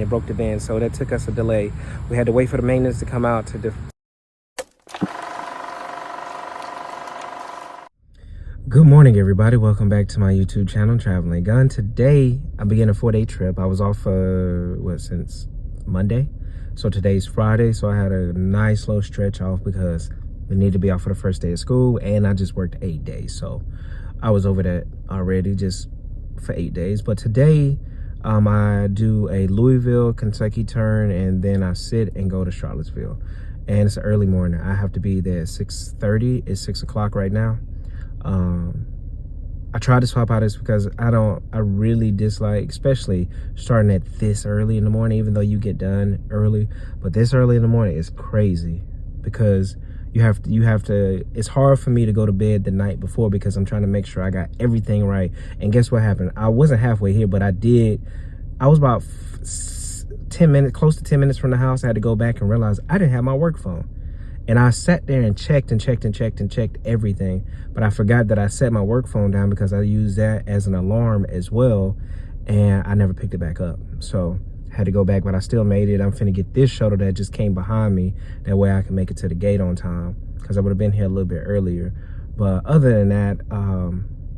It broke the van, so that took us a delay. We had to wait for the maintenance to come out to Good morning, everybody. Welcome back to my YouTube channel, Traveling Gun. Today, I began a 4-day trip. I was off, since Monday? So today's Friday, so I had a nice little stretch off because we need to be off for the first day of school, and I just worked 8 days. So I was over that already just for 8 days. But today, I do a Louisville, Kentucky turn, and then I sit and go to Charlottesville. And it's early morning. I have to be there at 6:30. It's 6 o'clock right now. I tried to swap out this because I really dislike, especially starting at this early in the morning, even though you get done early. But this early in the morning is crazy because you have to, it's hard for me to go to bed the night before because I'm trying to make sure I got everything right. And guess what happened? I wasn't halfway here, but I was about 10 minutes, close to 10 minutes from the house. I had to go back and realize I didn't have my work phone. And I sat there and checked everything, but I forgot that I set my work phone down because I use that as an alarm as well, and I never picked it back up. So I had to go back, but I still made it. I'm finna get this shuttle that just came behind me. That way I can make it to the gate on time because I would have been here a little bit earlier. But other than that,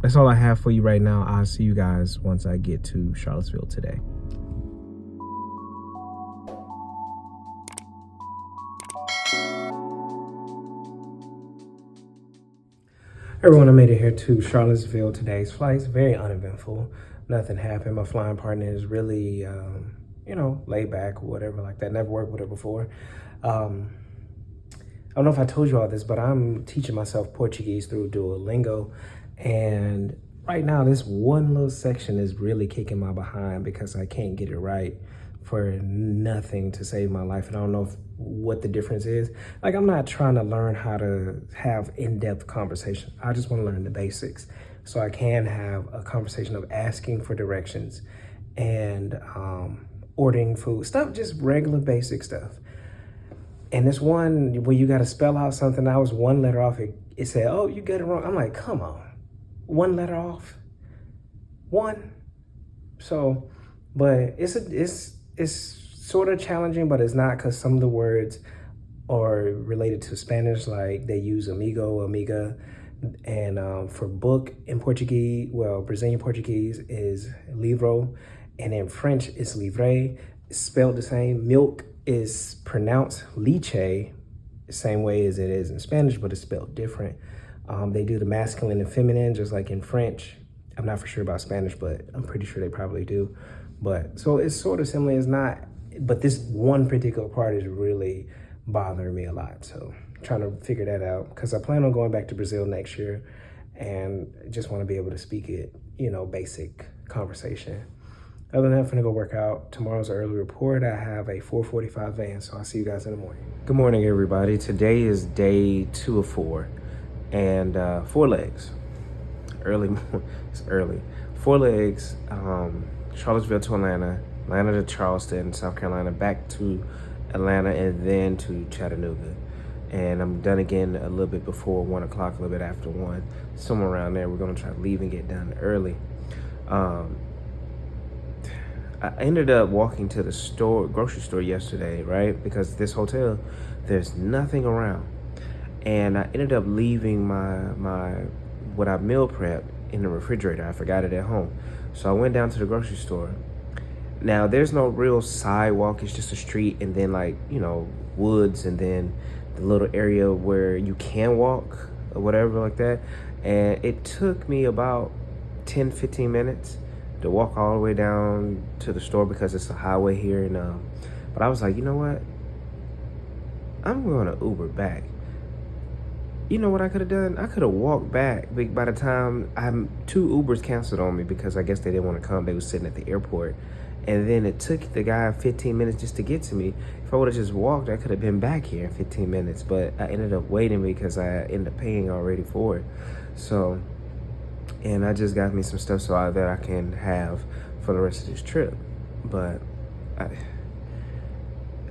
that's all I have for you right now. I'll see you guys once I get to Charlottesville today. Everyone, I made it here to Charlottesville. Today's flight's very uneventful. Nothing happened. My flying partner is really, laid back or whatever like that. Never worked with her before. I don't know if I told you all this, but I'm teaching myself Portuguese through Duolingo. And right now, this one little section is really kicking my behind because I can't get it right for nothing to save my life. And I don't know what the difference is. Like, I'm not trying to learn how to have in-depth conversation. I just want to learn the basics so I can have a conversation of asking for directions and ordering food, stuff, just regular basic stuff. And this one where you got to spell out something, I was one letter off. It said, "Oh, you got it wrong." I'm like, come on, one letter off, one. So, but it's sort of challenging, but it's not, because some of the words are related to Spanish, like they use amigo, amiga, and for book in Portuguese, well, Brazilian Portuguese is livro, and in French it's livre. It's spelled the same. Milk is pronounced leche, the same way as it is in Spanish, but it's spelled different. They do the masculine and feminine, just like in French. I'm not for sure about Spanish, but I'm pretty sure they probably do. But so it's sort of similar. It's not, but this one particular part is really bothering me a lot. So I'm trying to figure that out because I plan on going back to Brazil next year and just want to be able to speak it, basic conversation. Other than that, I'm gonna go work out. Tomorrow's an early report. I have a 4:45 van, so I'll see you guys in the morning. Good morning, everybody. Today is day 2 of 4 and 4 legs. It's early. 4 legs. Charlottesville to Atlanta, Atlanta to Charleston, South Carolina, back to Atlanta, and then to Chattanooga. And I'm done again a little bit before 1 o'clock, a little bit after 1, somewhere around there. We're gonna try to leave and get done early. I ended up walking to the grocery store yesterday, right? Because this hotel, there's nothing around. And I ended up leaving what I meal prepped in the refrigerator. I forgot it at home. So I went down to the grocery store. Now, there's no real sidewalk. It's just a street and then woods and then the little area where you can walk or whatever like that. And it took me about 10, 15 minutes to walk all the way down to the store because it's a highway here. But I was like, you know what? I'm going to Uber back. You know what I could have done? I could have walked back. By the time 2 Ubers canceled on me because I guess they didn't want to come. They were sitting at the airport. And then it took the guy 15 minutes just to get to me. If I would have just walked, I could have been back here in 15 minutes. But I ended up waiting because I ended up paying already for it. So, and I just got me some stuff that I can have for the rest of this trip. But I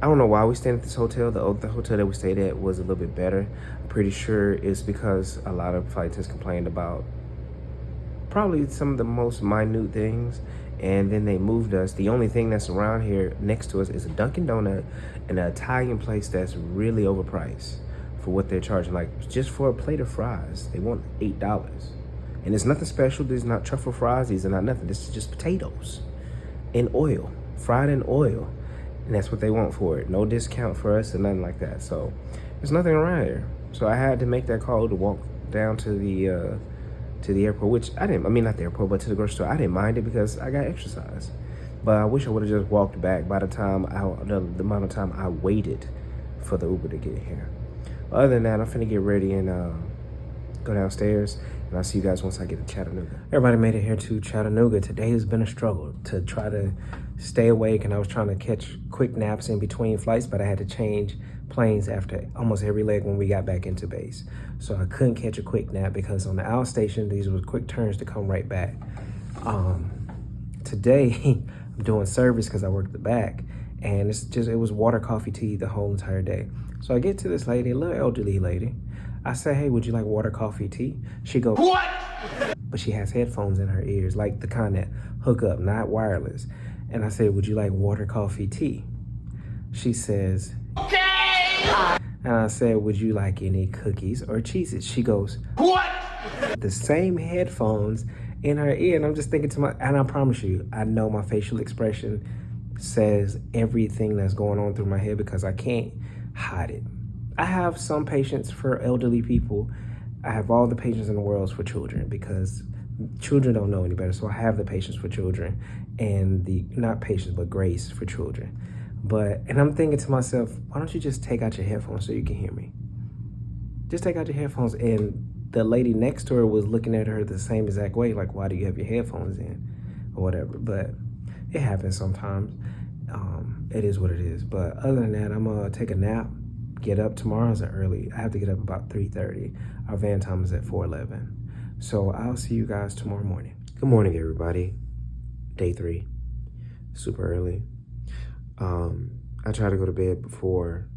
don't know why we stayed at this hotel. The hotel that we stayed at was a little bit better. I'm pretty sure it's because a lot of flight attendants complained about probably some of the most minute things And then they moved us. The only thing that's around here next to us is a Dunkin' Donut and an Italian place that's really overpriced for what they're charging. Like, just for a plate of fries, they want $8. And it's nothing special. These are not truffle fries. These are not nothing. This is just potatoes in oil, fried in oil. And that's what they want for it. No discount for us or nothing like that. So there's nothing around here. So I had to make that call to walk down to the airport, which I mean not the airport, but to the grocery store. I didn't mind it because I got exercise. But I wish I would have just walked back by the time the amount of time I waited for the Uber to get here. Other than that, I'm finna get ready and go downstairs, and I'll see you guys once I get to Chattanooga. Everybody made it here to Chattanooga. Today has been a struggle to try to stay awake, and I was trying to catch quick naps in between flights, but I had to change planes after almost every leg when we got back into base. So I couldn't catch a quick nap because on the outstation, these were quick turns to come right back. Today, I'm doing service because I work the back, and it was water, coffee, tea the whole entire day. So I get to this lady, a little elderly lady. I say, hey, would you like water, coffee, tea? She goes, what? But she has headphones in her ears, like the kind that hook up, not wireless. And I said, would you like water, coffee, tea? She says, okay. And I said, would you like any cookies or cheeses? She goes, what? The same headphones in her ear. And I'm just thinking and I promise you, I know my facial expression says everything that's going on through my head because I can't hide it. I have some patience for elderly people. I have all the patience in the world for children because children don't know any better. So I have the patience for children and not patience, but grace for children. And I'm thinking to myself, why don't you just take out your headphones so you can hear me? Just take out your headphones. And the lady next to her was looking at her the same exact way, like, why do you have your headphones in or whatever? But it happens sometimes. It is what it is. But other than that, I'm gonna take a nap, get up. Tomorrow's early. I have to get up about 3:30. Our van time is at 4:11. So I'll see you guys tomorrow morning. Good morning, everybody. Day 3, super early. I tried to go to bed before,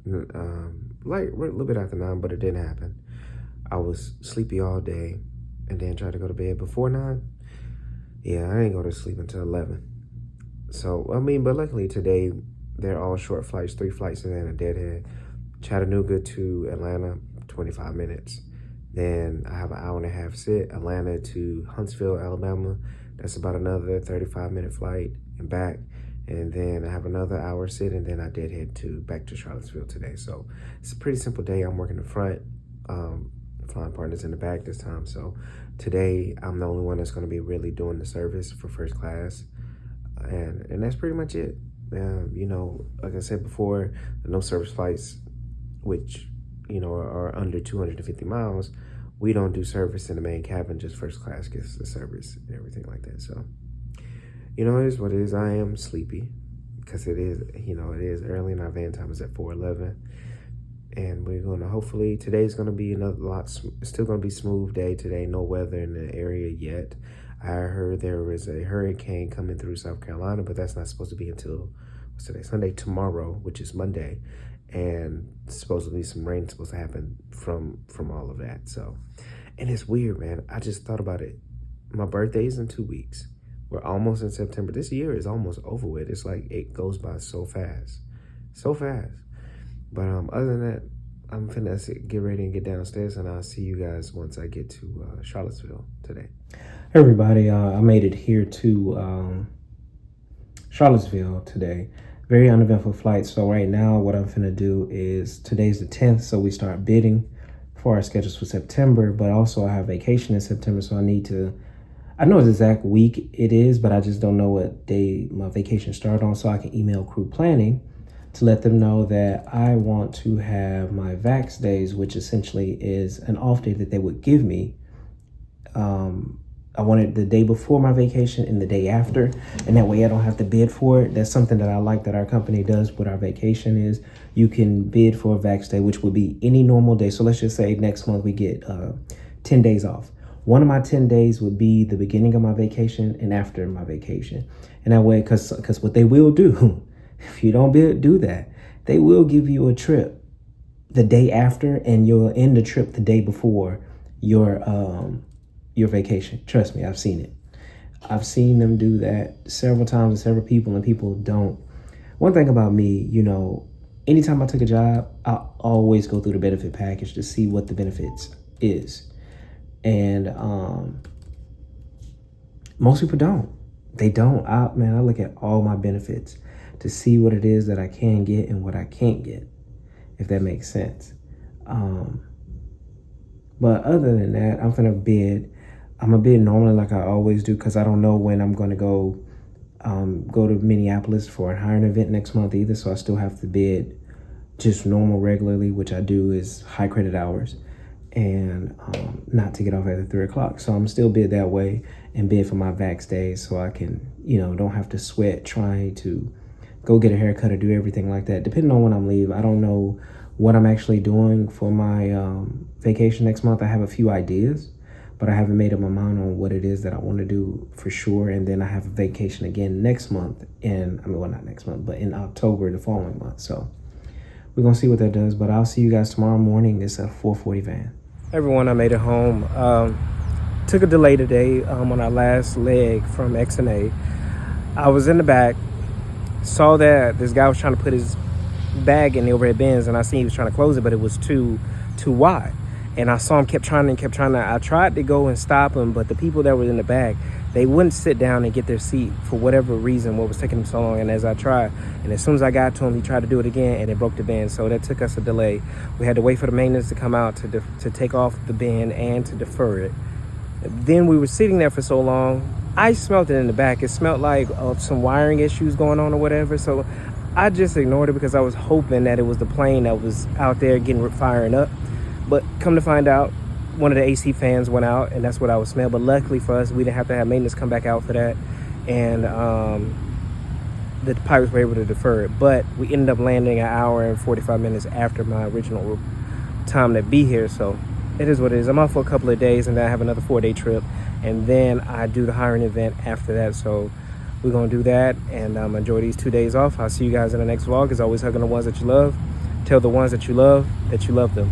like a little bit after 9, but it didn't happen. I was sleepy all day and then tried to go to bed before 9. Yeah, I didn't go to sleep until 11. So, I mean, but luckily today, they're all short flights, 3 flights and then a deadhead. Chattanooga to Atlanta, 25 minutes. Then I have an hour and a half sit, Atlanta to Huntsville, Alabama. That's about another 35-minute flight and back. And then I have another hour sit, and then I deadhead back to Charlottesville today. So it's a pretty simple day. I'm working the front, flying partners in the back this time. So today I'm the only one that's going to be really doing the service for first class. And that's pretty much it. You know, like I said before, the no service flights, which, you know, are under 250 miles, we don't do service in the main cabin, just first class gets the service and everything like that. So, you know, it is what it is. I am sleepy because it is, you know, it is early and our van time is at 4:11. And we're going to hopefully, today's going to be it's still going to be smooth day today. No weather in the area yet. I heard there is a hurricane coming through South Carolina, but that's not supposed to be until, what's today? Sunday, tomorrow, which is Monday. And supposedly some rain is supposed to happen from all of that. So, and it's weird, man. I just thought about it. My birthday's in 2 weeks. We're almost in September. This year is almost over with. It's like it goes by so fast. So fast. But other than that, I'm finna get ready and get downstairs, and I'll see you guys once I get to Charlottesville today. Everybody, I made it here to Charlottesville today. Very uneventful flight. So right now, what I'm finna do is, today's the 10th, so we start bidding for our schedules for September, but also I have vacation in September, so I know the exact week it is, but I just don't know what day my vacation started on, so I can email crew planning to let them know that I want to have my vax days, which essentially is an off day that they would give me. I want it the day before my vacation and the day after, and that way I don't have to bid for it. That's something that I like that our company does with our vacation is you can bid for a vax day, which would be any normal day. So let's just say next month we get 10 days off. One of my 10 days would be the beginning of my vacation and after my vacation. And that way, because what they will do, if you don't do that, they will give you a trip the day after, and you'll end the trip the day before your vacation. Trust me, I've seen it. I've seen them do that several times with several people, and people don't. One thing about me, you know, anytime I took a job, I always go through the benefit package to see what the benefits is. And most people don't. They don't. I look at all my benefits to see what it is that I can get and what I can't get, if that makes sense. But other than that, I'm gonna bid. I'm a bid normally like I always do, because I don't know when I'm gonna go to Minneapolis for a hiring event next month either. So I still have to bid just normal regularly, which I do is high credit hours, and not to get off at 3 o'clock. So I'm still bid that way and bid for my vax days, so I can, you know, don't have to sweat trying to go get a haircut or do everything like that. Depending on when I'm leave, I don't know what I'm actually doing for my vacation next month. I have a few ideas, but I haven't made up my mind on what it is that I want to do for sure. And then I have a vacation again next month not next month, but in October, the following month. So we're going to see what that does, but I'll see you guys tomorrow morning. It's a 4:40 van. Everyone, I made it home. Took a delay today on our last leg from X&A. I was in the back, saw that this guy was trying to put his bag in the overhead bins, and I seen he was trying to close it, but it was too wide. And I saw him kept trying to. I tried to go and stop him, but the people that were in the back, they wouldn't sit down and get their seat for whatever reason, what was taking them so long. And as I tried, and as soon as I got to him, he tried to do it again, and it broke the bin. So that took us a delay. We had to wait for the maintenance to come out to take off the bin and to defer it. Then we were sitting there for so long, I smelled it in the back. It smelled like some wiring issues going on or whatever. So I just ignored it because I was hoping that it was the plane that was out there firing up. But come to find out, one of the AC fans went out, and that's what I was smelling. But luckily for us, we didn't have to have maintenance come back out for that. And the pilots were able to defer it. But we ended up landing an hour and 45 minutes after my original time to be here. So it is what it is. I'm out for a couple of days, and then I have another 4-day trip. And then I do the hiring event after that. So we're going to do that and enjoy these 2 days off. I'll see you guys in the next vlog. As always, hugging the ones that you love. Tell the ones that you love them.